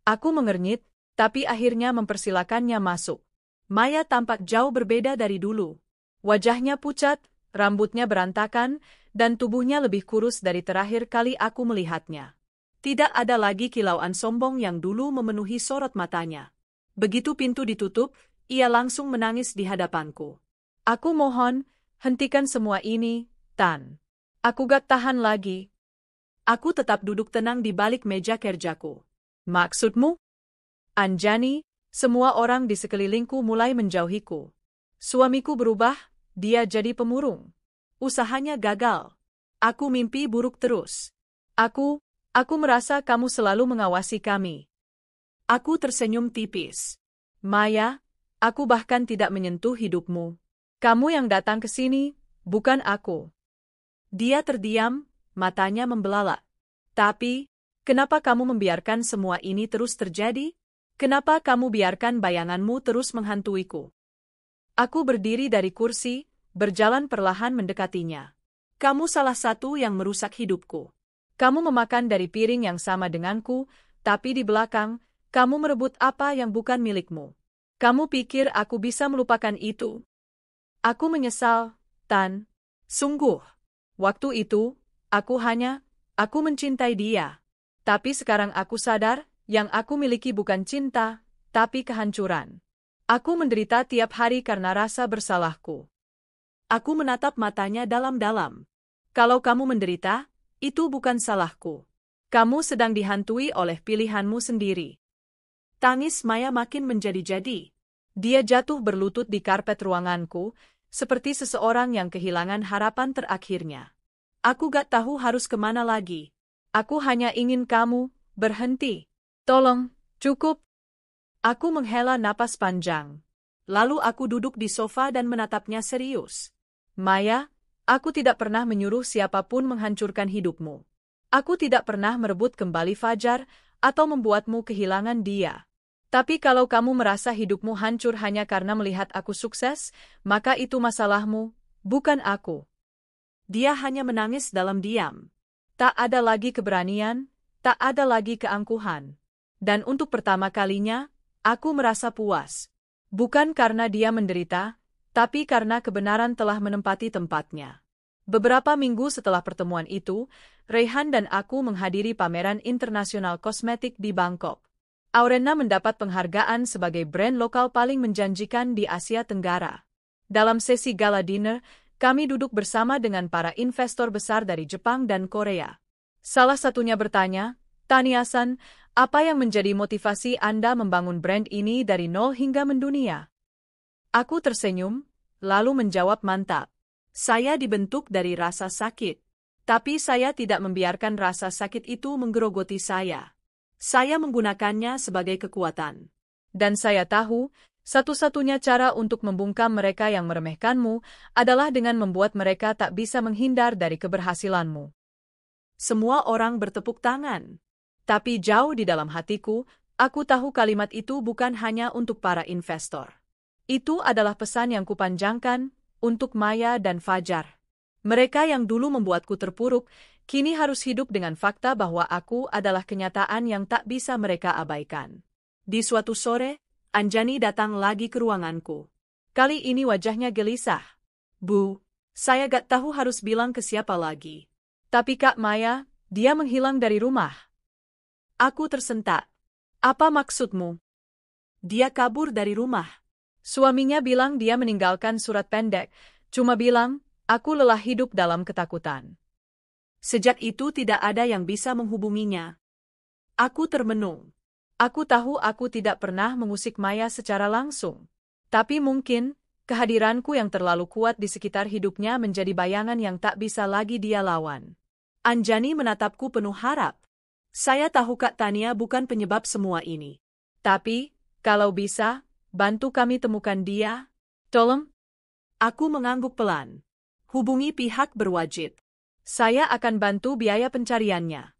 [SPEAKER 1] Aku mengernyit, tapi akhirnya mempersilakannya masuk. Maya tampak jauh berbeda dari dulu. Wajahnya pucat, rambutnya berantakan, dan tubuhnya lebih kurus dari terakhir kali aku melihatnya. Tidak ada lagi kilauan sombong yang dulu memenuhi sorot matanya. Begitu pintu ditutup, ia langsung menangis di hadapanku. Aku mohon, hentikan semua ini, Tan. Aku gak tahan lagi.
[SPEAKER 2] Aku tetap duduk tenang di balik meja kerjaku.
[SPEAKER 1] Maksudmu? Anjani, semua orang di sekelilingku mulai menjauhiku. Suamiku berubah, dia jadi pemurung. Usahanya gagal. Aku mimpi buruk terus. Aku merasa kamu selalu mengawasi kami.
[SPEAKER 2] Aku tersenyum tipis.
[SPEAKER 1] Maya, aku bahkan tidak menyentuh hidupmu. Kamu yang datang ke sini, bukan aku. Dia terdiam, matanya membelalak. Tapi, kenapa kamu membiarkan semua ini terus terjadi? Kenapa kamu biarkan bayanganmu terus menghantuiku? Aku berdiri dari kursi, berjalan perlahan mendekatinya. Kamu salah satu yang merusak hidupku. Kamu memakan dari piring yang sama denganku, tapi di belakang, kamu merebut apa yang bukan milikmu. Kamu pikir aku bisa melupakan itu? Aku menyesal, Tan. Sungguh. Waktu itu, aku mencintai dia. Tapi sekarang aku sadar, yang aku miliki bukan cinta, tapi kehancuran. Aku menderita tiap hari karena rasa bersalahku. Aku menatap matanya dalam-dalam. Kalau kamu menderita, itu bukan salahku. Kamu sedang dihantui oleh pilihanmu sendiri. Tangis Maya makin menjadi-jadi. Dia jatuh berlutut di karpet ruanganku, seperti seseorang yang kehilangan harapan terakhirnya. Aku gak tahu harus kemana lagi. Aku hanya ingin kamu berhenti. Tolong, cukup. Aku menghela napas panjang. Lalu aku duduk di sofa dan menatapnya serius. Maya, aku tidak pernah menyuruh siapapun menghancurkan hidupmu. Aku tidak pernah merebut kembali Fajar atau membuatmu kehilangan dia. Tapi kalau kamu merasa hidupmu hancur hanya karena melihat aku sukses, maka itu masalahmu, bukan aku. Dia hanya menangis dalam diam. Tak ada lagi keberanian, tak ada lagi keangkuhan. Dan untuk pertama kalinya, aku merasa puas. Bukan karena dia menderita, tapi karena kebenaran telah menempati tempatnya. Beberapa minggu setelah pertemuan itu, Raihan dan aku menghadiri pameran internasional kosmetik di Bangkok. Aurena mendapat penghargaan sebagai brand lokal paling menjanjikan di Asia Tenggara. Dalam sesi gala dinner, kami duduk bersama dengan para investor besar dari Jepang dan Korea. Salah satunya bertanya, Tania-san, apa yang menjadi motivasi Anda membangun brand ini dari nol hingga mendunia? Aku tersenyum, lalu menjawab mantap. Saya dibentuk dari rasa sakit. Tapi saya tidak membiarkan rasa sakit itu menggerogoti saya. Saya menggunakannya sebagai kekuatan. Dan saya tahu, satu-satunya cara untuk membungkam mereka yang meremehkanmu adalah dengan membuat mereka tak bisa menghindar dari keberhasilanmu. Semua orang bertepuk tangan. Tapi jauh di dalam hatiku, aku tahu kalimat itu bukan hanya untuk para investor. Itu adalah pesan yang kupanjangkan untuk Maya dan Fajar. Mereka yang dulu membuatku terpuruk, kini harus hidup dengan fakta bahwa aku adalah kenyataan yang tak bisa mereka abaikan. Di suatu sore, Anjani datang lagi ke ruanganku. Kali ini wajahnya gelisah. Bu,
[SPEAKER 2] Saya gak tahu harus bilang ke siapa lagi.
[SPEAKER 1] Tapi Kak Maya, dia menghilang dari rumah.
[SPEAKER 2] Aku tersentak. Apa maksudmu? Dia kabur dari rumah.
[SPEAKER 1] Suaminya bilang dia meninggalkan surat pendek, cuma bilang, aku lelah hidup dalam ketakutan.
[SPEAKER 2] Sejak itu tidak ada yang bisa menghubunginya. Aku termenung.
[SPEAKER 1] Aku tahu aku tidak pernah mengusik Maya secara langsung. Tapi mungkin, kehadiranku yang terlalu kuat di sekitar hidupnya menjadi bayangan yang tak bisa lagi dia lawan.
[SPEAKER 2] Anjani menatapku penuh harap. Saya tahu Kak Tania bukan penyebab semua ini.
[SPEAKER 1] Tapi, kalau bisa, bantu kami temukan dia. Tolong.
[SPEAKER 2] Aku mengangguk pelan. Hubungi pihak berwajib.
[SPEAKER 1] Saya akan bantu biaya pencariannya.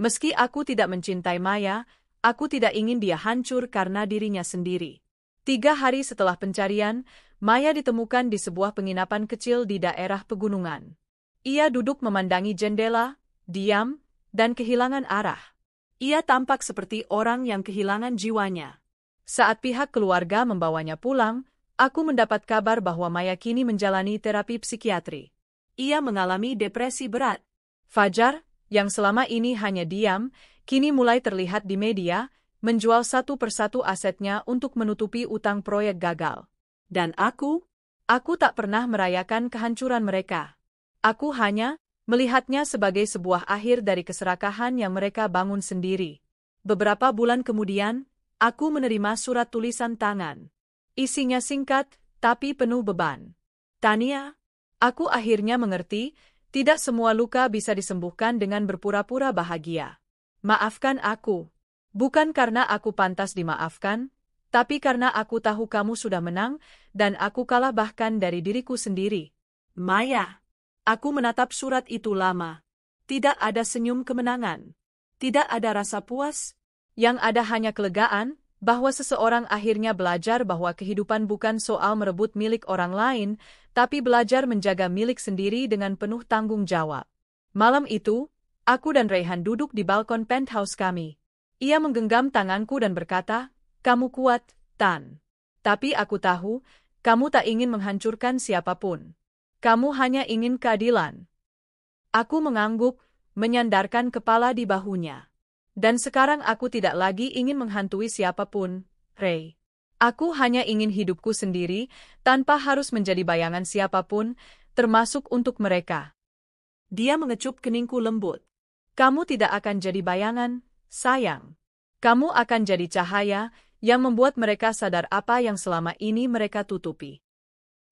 [SPEAKER 1] Meski aku tidak mencintai Maya, aku tidak ingin dia hancur karena dirinya sendiri. 3 hari setelah pencarian, Maya ditemukan di sebuah penginapan kecil di daerah pegunungan. Ia duduk memandangi jendela, diam, dan kehilangan arah.
[SPEAKER 2] Ia tampak seperti orang yang kehilangan jiwanya.
[SPEAKER 1] Saat pihak keluarga membawanya pulang, aku mendapat kabar bahwa Maya kini menjalani terapi psikiatri.
[SPEAKER 2] Ia mengalami depresi berat.
[SPEAKER 1] Fajar, yang selama ini hanya diam, kini mulai terlihat di media, menjual satu persatu asetnya untuk menutupi utang proyek gagal.
[SPEAKER 2] Dan aku
[SPEAKER 1] tak pernah merayakan kehancuran mereka. Aku hanya melihatnya sebagai sebuah akhir dari keserakahan yang mereka bangun sendiri. Beberapa bulan kemudian, aku menerima surat tulisan tangan. Isinya singkat, tapi penuh beban.
[SPEAKER 2] Tania,
[SPEAKER 1] aku akhirnya mengerti, tidak semua luka bisa disembuhkan dengan berpura-pura bahagia. Maafkan aku. Bukan karena aku pantas dimaafkan, tapi karena aku tahu kamu sudah menang, dan aku kalah bahkan dari diriku sendiri.
[SPEAKER 2] Maya. Aku menatap surat itu lama. Tidak ada senyum kemenangan. Tidak ada rasa puas.
[SPEAKER 1] Yang ada hanya kelegaan, bahwa seseorang akhirnya belajar bahwa kehidupan bukan soal merebut milik orang lain, tapi belajar menjaga milik sendiri dengan penuh tanggung jawab. Malam itu, aku dan Raihan duduk di balkon penthouse kami. Ia menggenggam tanganku dan berkata, "Kamu kuat, Tan. Tapi aku tahu, kamu tak ingin menghancurkan siapapun. Kamu hanya ingin keadilan." Aku mengangguk, menyandarkan kepala di bahunya. Dan sekarang aku tidak lagi ingin menghantui siapapun, Ray. Aku hanya ingin hidupku sendiri, tanpa harus menjadi bayangan siapapun, termasuk untuk mereka.
[SPEAKER 2] Dia mengecup keningku lembut.
[SPEAKER 1] Kamu tidak akan jadi bayangan, sayang. Kamu akan jadi cahaya, yang membuat mereka sadar apa yang selama ini mereka tutupi.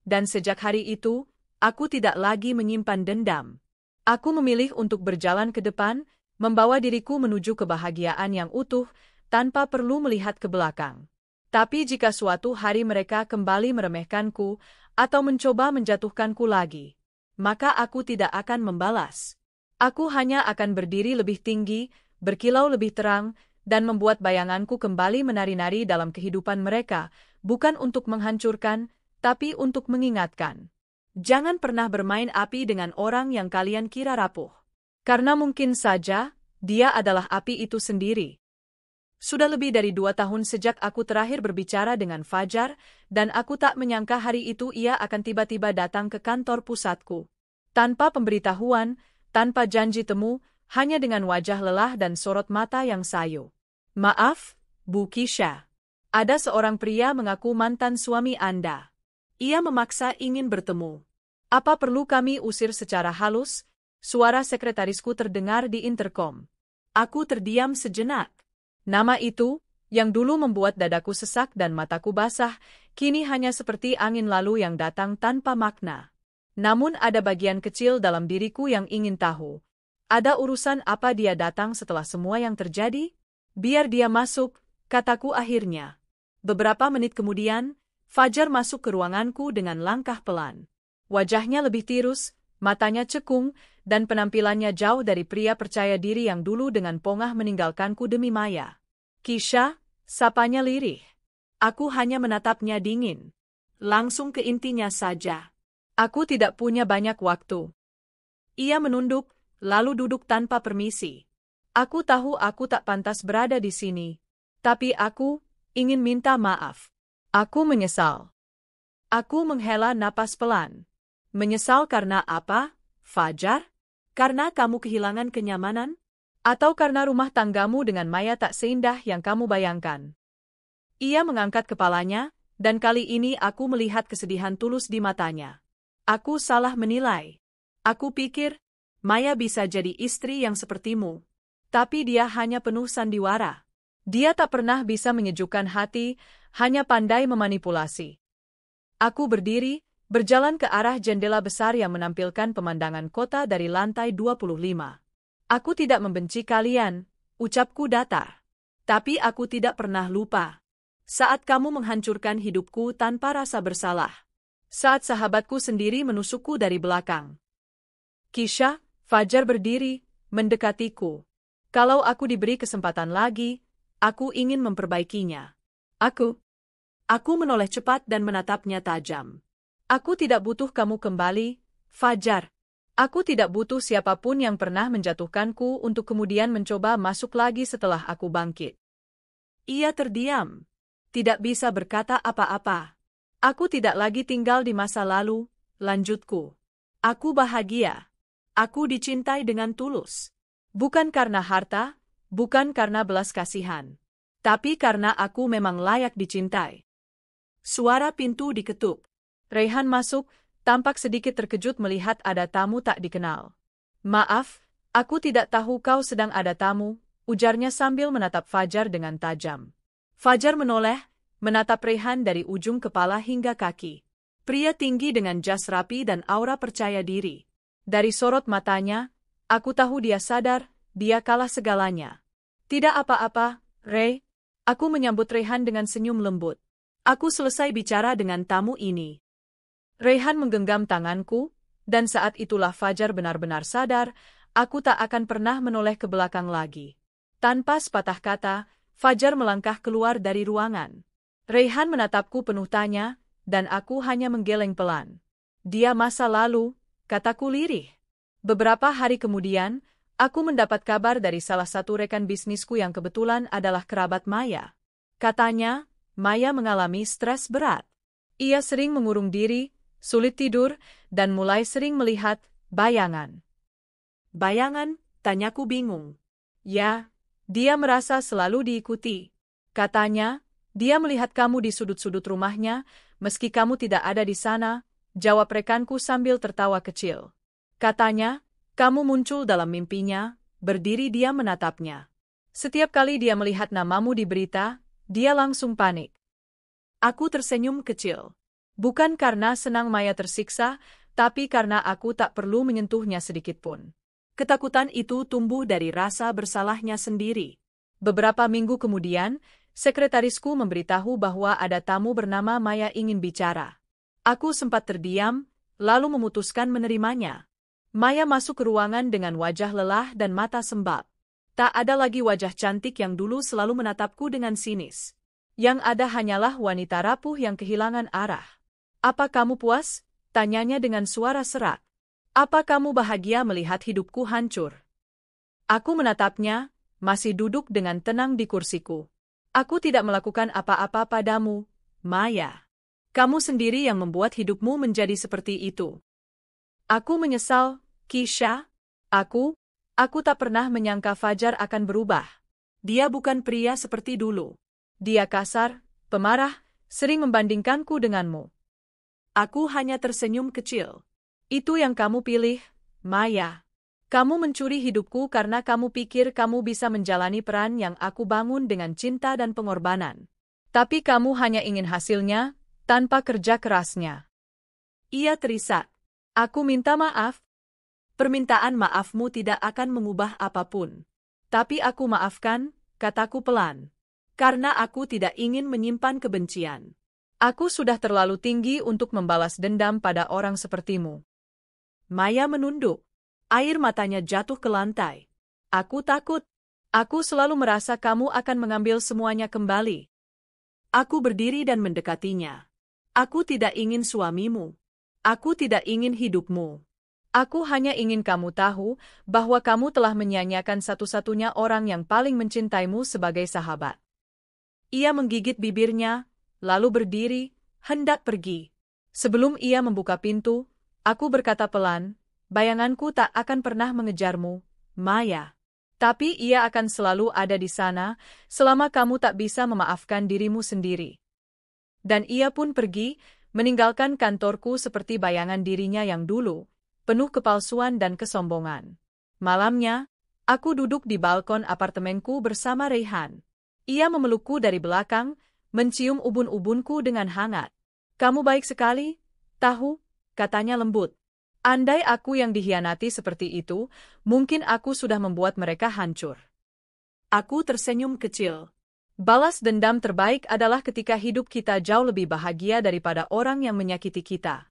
[SPEAKER 1] Dan sejak hari itu, aku tidak lagi menyimpan dendam. Aku memilih untuk berjalan ke depan, membawa diriku menuju kebahagiaan yang utuh, tanpa perlu melihat ke belakang. Tapi jika suatu hari mereka kembali meremehkanku, atau mencoba menjatuhkanku lagi, maka aku tidak akan membalas. Aku hanya akan berdiri lebih tinggi, berkilau lebih terang, dan membuat bayanganku kembali menari-nari dalam kehidupan mereka, bukan untuk menghancurkan, tapi untuk mengingatkan. Jangan pernah bermain api dengan orang yang kalian kira rapuh. Karena mungkin saja, dia adalah api itu sendiri. Sudah lebih dari 2 tahun sejak aku terakhir berbicara dengan Fajar, dan aku tak menyangka hari itu ia akan tiba-tiba datang ke kantor pusatku. Tanpa pemberitahuan, tanpa janji temu, hanya dengan wajah lelah dan sorot mata yang sayu. "Maaf, Bu Kisha. Ada seorang pria mengaku mantan suami Anda. Ia memaksa ingin bertemu. Apa perlu kami usir secara halus?" Suara sekretarisku terdengar di interkom. Aku terdiam sejenak. Nama itu, yang dulu membuat dadaku sesak dan mataku basah, kini hanya seperti angin lalu yang datang tanpa makna. Namun ada bagian kecil dalam diriku yang ingin tahu. Ada urusan apa dia datang setelah semua yang terjadi? Biar dia masuk, kataku akhirnya. Beberapa menit kemudian, Fajar masuk ke ruanganku dengan langkah pelan. Wajahnya lebih tirus, matanya cekung, dan penampilannya jauh dari pria percaya diri yang dulu dengan pongah meninggalkanku demi Maya. "Kisha," sapanya lirih. Aku hanya menatapnya dingin. Langsung ke intinya saja. Aku tidak punya banyak waktu. Ia menunduk, lalu duduk tanpa permisi. Aku tahu aku tak pantas berada di sini. Tapi aku ingin minta maaf. Aku menyesal. Aku menghela napas pelan.
[SPEAKER 2] Menyesal karena apa, Fajar? Karena kamu kehilangan kenyamanan?
[SPEAKER 1] Atau karena rumah tanggamu dengan Maya tak seindah yang kamu bayangkan? Ia mengangkat kepalanya, dan kali ini aku melihat kesedihan tulus di matanya. Aku salah menilai. Aku pikir, Maya bisa jadi istri yang sepertimu. Tapi dia hanya penuh sandiwara. Dia tak pernah bisa menyejukkan hati, hanya pandai memanipulasi. Aku berdiri, berjalan ke arah jendela besar yang menampilkan pemandangan kota dari lantai 25. Aku tidak membenci kalian, ucapku datar. Tapi aku tidak pernah lupa. Saat kamu menghancurkan hidupku tanpa rasa bersalah. Saat sahabatku sendiri menusukku dari belakang. Kisha, Fajar berdiri, mendekatiku. Kalau aku diberi kesempatan lagi, aku ingin memperbaikinya. Aku menoleh cepat dan menatapnya tajam. Aku tidak butuh kamu kembali, Fajar. Aku tidak butuh siapapun yang pernah menjatuhkanku untuk kemudian mencoba masuk lagi setelah aku bangkit. Ia terdiam. Tidak bisa berkata apa-apa. Aku tidak lagi tinggal di masa lalu, lanjutku. Aku bahagia. Aku dicintai dengan tulus. Bukan karena harta, bukan karena belas kasihan. Tapi karena aku memang layak dicintai. Suara pintu diketuk. Raihan masuk, tampak sedikit terkejut melihat ada tamu tak dikenal. Maaf, aku tidak tahu kau sedang ada tamu, ujarnya sambil menatap Fajar dengan tajam. Fajar menoleh, menatap Raihan dari ujung kepala hingga kaki. Pria tinggi dengan jas rapi dan aura percaya diri. Dari sorot matanya, aku tahu dia sadar, dia kalah segalanya. Tidak apa-apa, Ray. Aku menyambut Raihan dengan senyum lembut. Aku selesai bicara dengan tamu ini. Raihan menggenggam tanganku, dan saat itulah Fajar benar-benar sadar, aku tak akan pernah menoleh ke belakang lagi. Tanpa sepatah kata, Fajar melangkah keluar dari ruangan. Raihan menatapku penuh tanya, dan aku hanya menggeleng pelan. Dia masa lalu, kataku lirih. Beberapa hari kemudian, aku mendapat kabar dari salah satu rekan bisnisku yang kebetulan adalah kerabat Maya. Katanya, Maya mengalami stres berat. Ia sering mengurung diri, sulit tidur, dan mulai sering melihat bayangan. Bayangan? Tanyaku bingung. Ya, dia merasa selalu diikuti. Katanya, dia melihat kamu di sudut-sudut rumahnya, meski kamu tidak ada di sana, jawab rekanku sambil tertawa kecil. Katanya, kamu muncul dalam mimpinya, berdiri dia menatapnya. Setiap kali dia melihat namamu di berita, dia langsung panik. Aku tersenyum kecil. Bukan karena senang Maya tersiksa, tapi karena aku tak perlu menyentuhnya sedikitpun. Ketakutan itu tumbuh dari rasa bersalahnya sendiri. Beberapa minggu kemudian, sekretarisku memberitahu bahwa ada tamu bernama Maya ingin bicara. Aku sempat terdiam, lalu memutuskan menerimanya. Maya masuk ke ruangan dengan wajah lelah dan mata sembab. Tak ada lagi wajah cantik yang dulu selalu menatapku dengan sinis. Yang ada hanyalah wanita rapuh yang kehilangan arah. Apa kamu puas? Tanyanya dengan suara serak. Apa kamu bahagia melihat hidupku hancur? Aku menatapnya, masih duduk dengan tenang di kursiku. Aku tidak melakukan apa-apa padamu, Maya. Kamu sendiri yang membuat hidupmu menjadi seperti itu. Aku menyesal, Kisha. Aku tak pernah menyangka Fajar akan berubah. Dia bukan pria seperti dulu. Dia kasar, pemarah, sering membandingkanku denganmu. Aku hanya tersenyum kecil. Itu yang kamu pilih, Maya. Kamu mencuri hidupku karena kamu pikir kamu bisa menjalani peran yang aku bangun dengan cinta dan pengorbanan. Tapi kamu hanya ingin hasilnya, tanpa kerja kerasnya. Ia terisak. Aku minta maaf. Permintaan maafmu tidak akan mengubah apapun. Tapi aku maafkan, kataku pelan. Karena aku tidak ingin menyimpan kebencian. Aku sudah terlalu tinggi untuk membalas dendam pada orang sepertimu. Maya menunduk. Air matanya jatuh ke lantai. Aku takut. Aku selalu merasa kamu akan mengambil semuanya kembali. Aku berdiri dan mendekatinya. Aku tidak ingin suamimu. Aku tidak ingin hidupmu. Aku hanya ingin kamu tahu bahwa kamu telah menyanyiakan satu-satunya orang yang paling mencintaimu sebagai sahabat. Ia menggigit bibirnya, lalu berdiri, hendak pergi. Sebelum ia membuka pintu, Aku berkata pelan, bayanganku tak akan pernah mengejarmu, Maya. Tapi ia akan selalu ada di sana, selama kamu tak bisa memaafkan dirimu sendiri. Dan ia pun pergi, meninggalkan kantorku seperti bayangan dirinya yang dulu, penuh kepalsuan dan kesombongan. Malamnya, aku duduk di balkon apartemenku bersama Raihan. Ia memelukku dari belakang, mencium ubun-ubunku dengan hangat. Kamu baik sekali, tahu, katanya lembut. Andai aku yang dikhianati seperti itu, mungkin aku sudah membuat mereka hancur.
[SPEAKER 2] Aku tersenyum kecil.
[SPEAKER 1] Balas dendam terbaik adalah ketika hidup kita jauh lebih bahagia daripada orang yang menyakiti kita.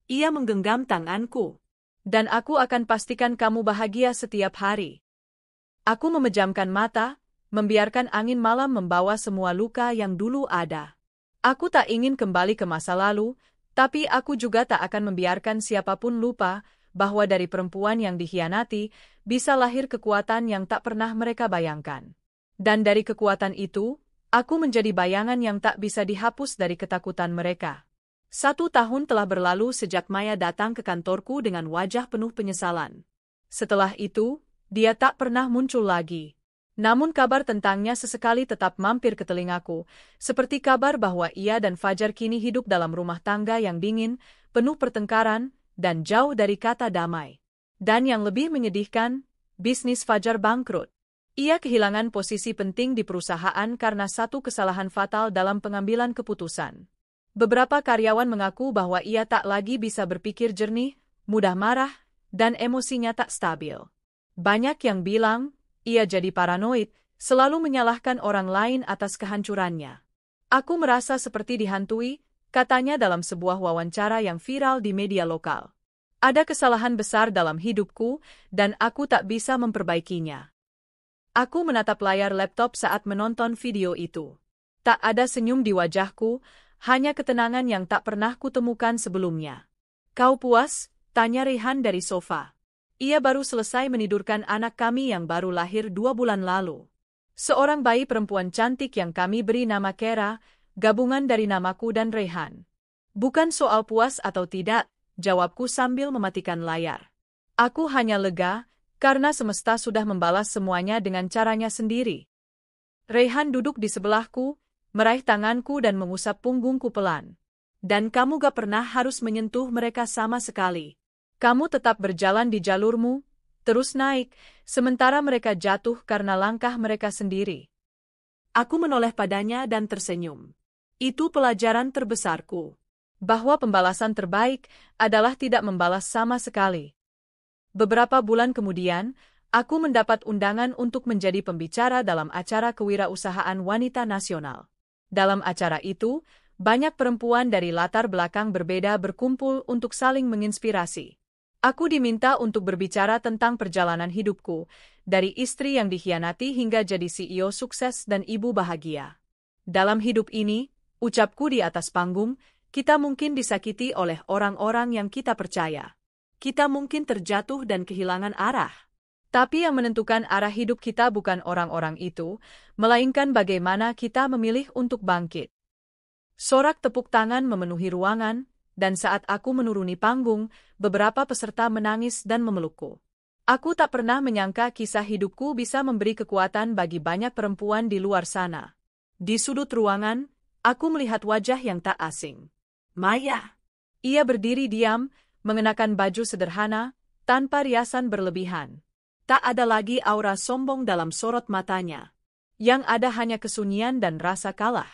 [SPEAKER 2] Ia menggenggam tanganku.
[SPEAKER 1] Dan aku akan pastikan kamu bahagia setiap hari. Aku memejamkan mata, membiarkan angin malam membawa semua luka yang dulu ada. Aku tak ingin kembali ke masa lalu, tapi aku juga tak akan membiarkan siapapun lupa bahwa dari perempuan yang dikhianati bisa lahir kekuatan yang tak pernah mereka bayangkan. Dan dari kekuatan itu, aku menjadi bayangan yang tak bisa dihapus dari ketakutan mereka. 1 tahun telah berlalu sejak Maya datang ke kantorku dengan wajah penuh penyesalan. Setelah itu, dia tak pernah muncul lagi. Namun kabar tentangnya sesekali tetap mampir ke telingaku, seperti kabar bahwa ia dan Fajar kini hidup dalam rumah tangga yang dingin, penuh pertengkaran, dan jauh dari kata damai. Dan yang lebih menyedihkan, bisnis Fajar bangkrut. Ia kehilangan posisi penting di perusahaan karena satu kesalahan fatal dalam pengambilan keputusan. Beberapa karyawan mengaku bahwa ia tak lagi bisa berpikir jernih, mudah marah, dan emosinya tak stabil. Banyak yang bilang, ia jadi paranoid, selalu menyalahkan orang lain atas kehancurannya. Aku merasa seperti dihantui, katanya dalam sebuah wawancara yang viral di media lokal. Ada kesalahan besar dalam hidupku, dan aku tak bisa memperbaikinya. Aku menatap layar laptop saat menonton video itu. Tak ada senyum di wajahku, hanya ketenangan yang tak pernah kutemukan sebelumnya. Kau puas? Tanya Raihan dari sofa. Ia baru selesai menidurkan anak kami yang baru lahir 2 bulan lalu. Seorang bayi perempuan cantik yang kami beri nama Kera, gabungan dari namaku dan Raihan. Bukan soal puas atau tidak, jawabku sambil mematikan layar. Aku hanya lega, karena semesta sudah membalas semuanya dengan caranya sendiri. Raihan duduk di sebelahku, meraih tanganku dan mengusap punggungku pelan. Dan kamu gak pernah harus menyentuh mereka sama sekali. Kamu tetap berjalan di jalurmu, terus naik, sementara mereka jatuh karena langkah mereka sendiri.
[SPEAKER 2] Aku menoleh padanya dan tersenyum. Itu pelajaran terbesarku.
[SPEAKER 1] Bahwa pembalasan terbaik adalah tidak membalas sama sekali. Beberapa bulan kemudian, aku mendapat undangan untuk menjadi pembicara dalam acara kewirausahaan wanita nasional. Dalam acara itu, banyak perempuan dari latar belakang berbeda berkumpul untuk saling menginspirasi. Aku diminta untuk berbicara tentang perjalanan hidupku, dari istri yang dikhianati hingga jadi CEO sukses dan ibu bahagia. Dalam hidup ini, ucapku di atas panggung, kita mungkin disakiti oleh orang-orang yang kita percaya. Kita mungkin terjatuh dan kehilangan arah. Tapi yang menentukan arah hidup kita bukan orang-orang itu, melainkan bagaimana kita memilih untuk bangkit. Sorak tepuk tangan memenuhi ruangan, dan saat aku menuruni panggung, beberapa peserta menangis dan memelukku. Aku tak pernah menyangka kisah hidupku bisa memberi kekuatan bagi banyak perempuan di luar sana. Di sudut ruangan, aku melihat wajah yang tak asing. Maya. Ia berdiri diam, mengenakan baju sederhana, tanpa riasan berlebihan. Tak ada lagi aura sombong dalam sorot matanya. Yang ada hanya kesunyian dan rasa kalah.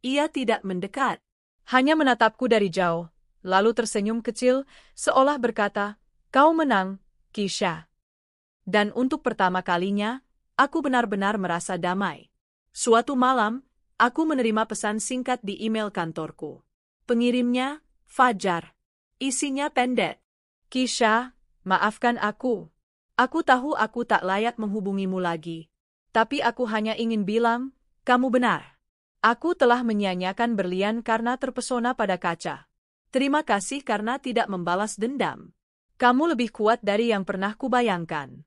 [SPEAKER 1] Ia tidak mendekat, hanya menatapku dari jauh. Lalu tersenyum kecil, seolah berkata, "Kau menang, Kisha." Dan untuk pertama kalinya, aku benar-benar merasa damai. Suatu malam, aku menerima pesan singkat di email kantorku. Pengirimnya, Fajar. Isinya pendek. "Kisha, maafkan aku. Aku tahu aku tak layak menghubungimu lagi. Tapi aku hanya ingin bilang, kamu benar. Aku telah menyia-nyiakan berlian karena terpesona pada kaca. Terima kasih karena tidak membalas dendam. Kamu lebih kuat dari yang pernah kubayangkan."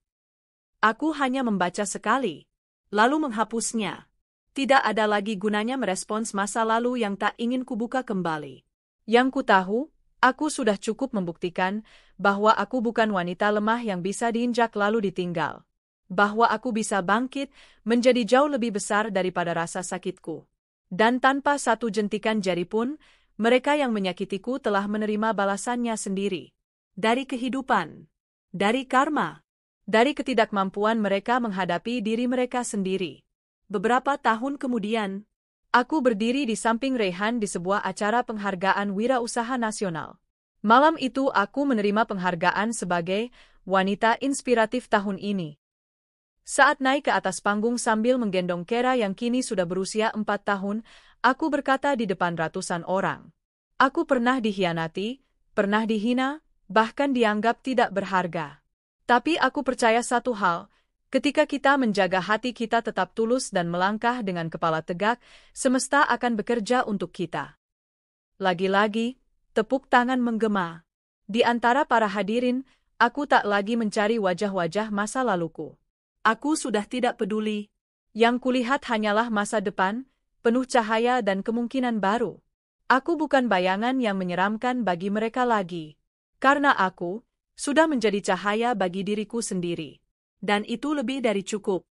[SPEAKER 1] Aku hanya membaca sekali, lalu menghapusnya. Tidak ada lagi gunanya merespons masa lalu yang tak ingin kubuka kembali. Yang ku tahu, Aku sudah cukup membuktikan bahwa aku bukan wanita lemah yang bisa diinjak lalu ditinggal. Bahwa aku bisa bangkit menjadi jauh lebih besar daripada rasa sakitku. Dan tanpa satu jentikan jari pun, mereka yang menyakitiku telah menerima balasannya sendiri.
[SPEAKER 2] Dari kehidupan. Dari karma.
[SPEAKER 1] Dari ketidakmampuan mereka menghadapi diri mereka sendiri.
[SPEAKER 2] Beberapa tahun kemudian,
[SPEAKER 1] aku berdiri di samping Rehan di sebuah acara penghargaan wirausaha nasional. Malam itu aku menerima penghargaan sebagai wanita inspiratif tahun ini. Saat naik ke atas panggung sambil menggendong Kera yang kini sudah berusia 4 tahun, aku berkata di depan ratusan orang. Aku pernah dikhianati, pernah dihina, bahkan dianggap tidak berharga. Tapi aku percaya satu hal, ketika kita menjaga hati kita tetap tulus dan melangkah dengan kepala tegak, semesta akan bekerja untuk kita. Lagi-lagi, tepuk tangan menggema. Di antara para hadirin, aku tak lagi mencari wajah-wajah masa laluku.
[SPEAKER 2] Aku sudah tidak peduli.
[SPEAKER 1] Yang kulihat hanyalah masa depan, penuh cahaya dan kemungkinan baru. Aku bukan bayangan yang menyeramkan bagi mereka lagi. Karena aku sudah menjadi cahaya bagi diriku sendiri.
[SPEAKER 2] Dan itu lebih dari cukup.